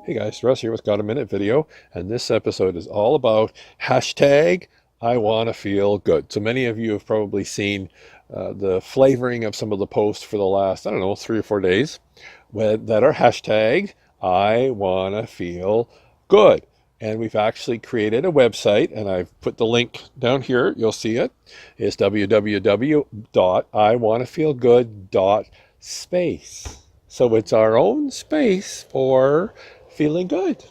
Hey guys, Russ here with Got a Minute video, and this episode is all about hashtag I wanna feel good. So many of you have probably seen the flavoring of some of the posts for the last, I don't know, 3 or 4 days that are hashtag I wanna feel good. And we've actually created a website, and I've put the link down here. You'll see it. It's www.iwannafeelgood.space. So it's our own space for feeling good.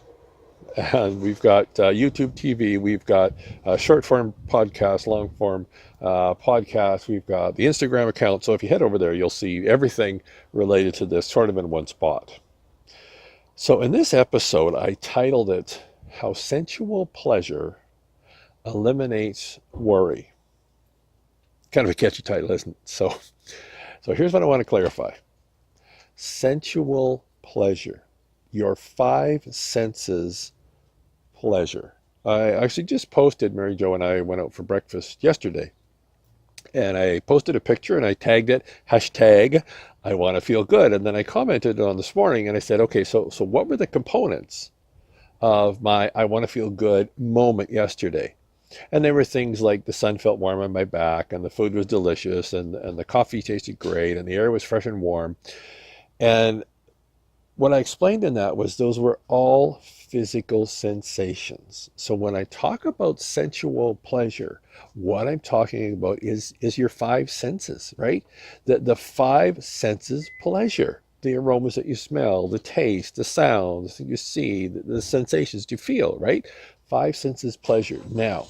And we've got YouTube TV, we've got short form podcasts, long form podcasts, we've got the Instagram account. So if you head over there, you'll see everything related to this sort of in one spot. So in this episode, I titled it How Sensual Pleasure Eliminates Worry. Kind of a catchy title, isn't it? So here's what I want to clarify. Sensual pleasure, your five senses pleasure. I actually just posted, Mary Jo and I went out for breakfast yesterday, and I posted a picture and I tagged it, hashtag I want to feel good. And then I commented on this morning and I said, okay, so what were the components of my I want to feel good moment yesterday? And there were things like the sun felt warm on my back, and the food was delicious, and the coffee tasted great, and the air was fresh and warm. And what I explained in that was those were all physical sensations. So when I talk about sensual pleasure, what I'm talking about is your five senses, right? The five senses pleasure. The aromas that you smell, the taste, the sounds that you see, the sensations you feel, right? Five senses pleasure. Now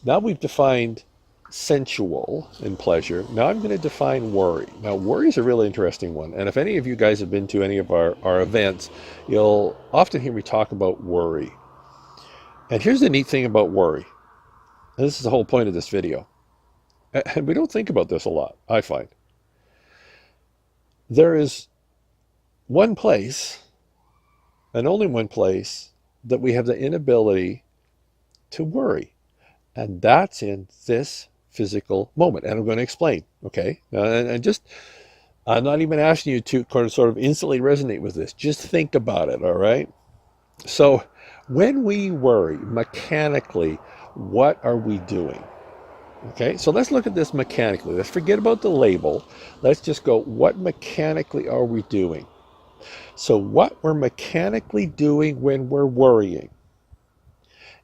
we've defined sensual and pleasure. Now I'm going to define worry. Now, worry is a really interesting one. And if any of you guys have been to any of our events, you'll often hear me talk about worry. And here's the neat thing about worry. And this is the whole point of this video. And we don't think about this a lot, I find. There is one place, and only one place, that we have the inability to worry. And that's in this physical moment. And I'm going to explain, okay? And just, I'm not even asking you to sort of instantly resonate with this. Just think about it, all right? So when we worry mechanically, what are we doing? Okay, so let's look at this mechanically. Let's forget about the label. Let's just go, what mechanically are we doing? So what we're mechanically doing when we're worrying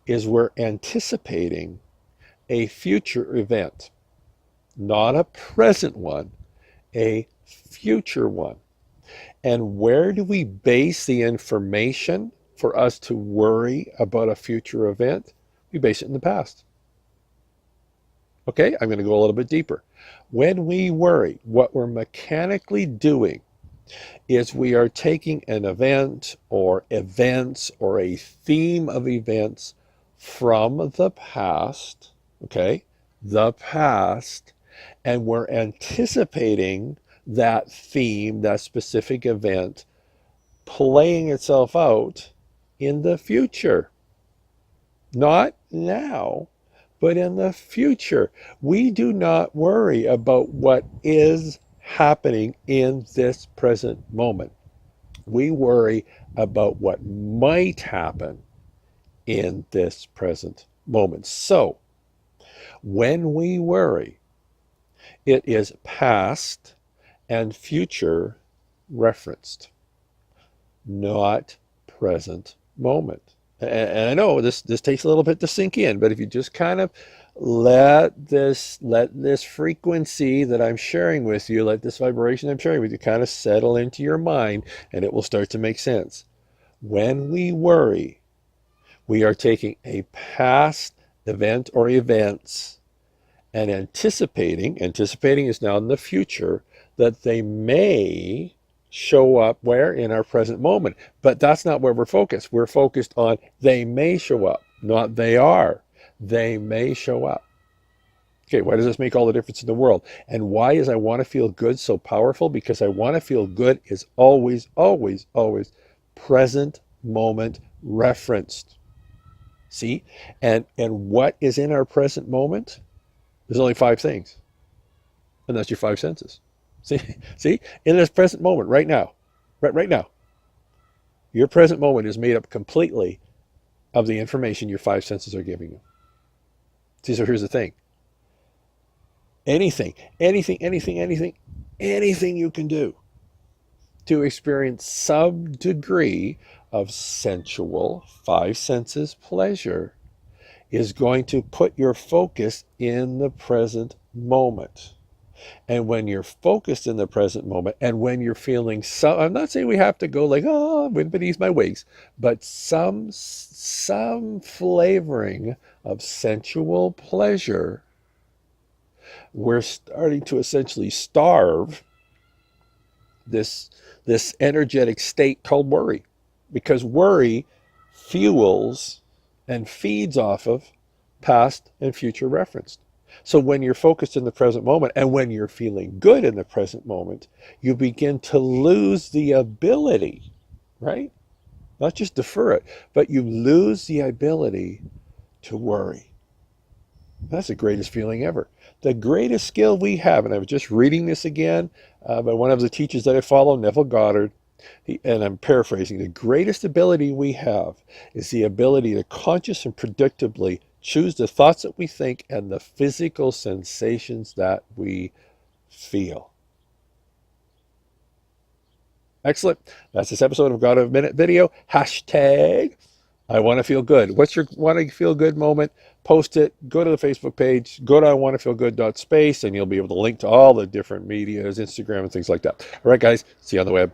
is we're anticipating a future event, not a present one, a future one. And where do we base the information for us to worry about a future event? We base it in the past. Okay, I'm going to go a little bit deeper. When we worry, what we're mechanically doing is we are taking an event or events or a theme of events from the past, okay, the past, and we're anticipating that theme, that specific event, playing itself out in the future. Not now, but in the future. We do not worry about what is happening in this present moment. We worry about what might happen in this present moment. So, when we worry, it is past and future referenced, not present moment. And I know this takes a little bit to sink in, but if you just kind of let this frequency that I'm sharing with you, let this vibration I'm sharing with you kind of settle into your mind, and it will start to make sense. When we worry, we are taking a past event or events and anticipating is now in the future, that they may show up where? In our present moment. But that's not where we're focused. We're focused on they may show up, not they are. They may show up. Okay, why does this make all the difference in the world? And why is I want to feel good so powerful? Because I want to feel good is always, always, always present moment referenced. See? And what is in our present moment? There's only five things. And that's your five senses. See, in this present moment, right now, right now, Your present moment is made up completely of the information your five senses are giving you. See, so here's the thing. Anything you can do to experience some degree of sensual, five senses pleasure is going to put your focus in the present moment. And when you're focused in the present moment, and when you're feeling some, I'm not saying we have to go like, oh, wind beneath my wings, but some flavoring of sensual pleasure, we're starting to essentially starve this energetic state called worry, because worry fuels and feeds off of past and future reference. So when you're focused in the present moment and when you're feeling good in the present moment, you begin to lose the ability, right? Not just defer it, but you lose the ability to worry. That's the greatest feeling ever. The greatest skill we have, and I was just reading this again by one of the teachers that I follow, Neville Goddard, and I'm paraphrasing, the greatest ability we have is the ability to conscious and predictably choose the thoughts that we think and the physical sensations that we feel. Excellent. That's this episode of God of a Minute video. Hashtag I want to feel good. What's your want to feel good moment? Post it. Go to the Facebook page. Go to iwannafeelgood.space, and you'll be able to link to all the different medias, Instagram, and things like that. All right, guys. See you on the web.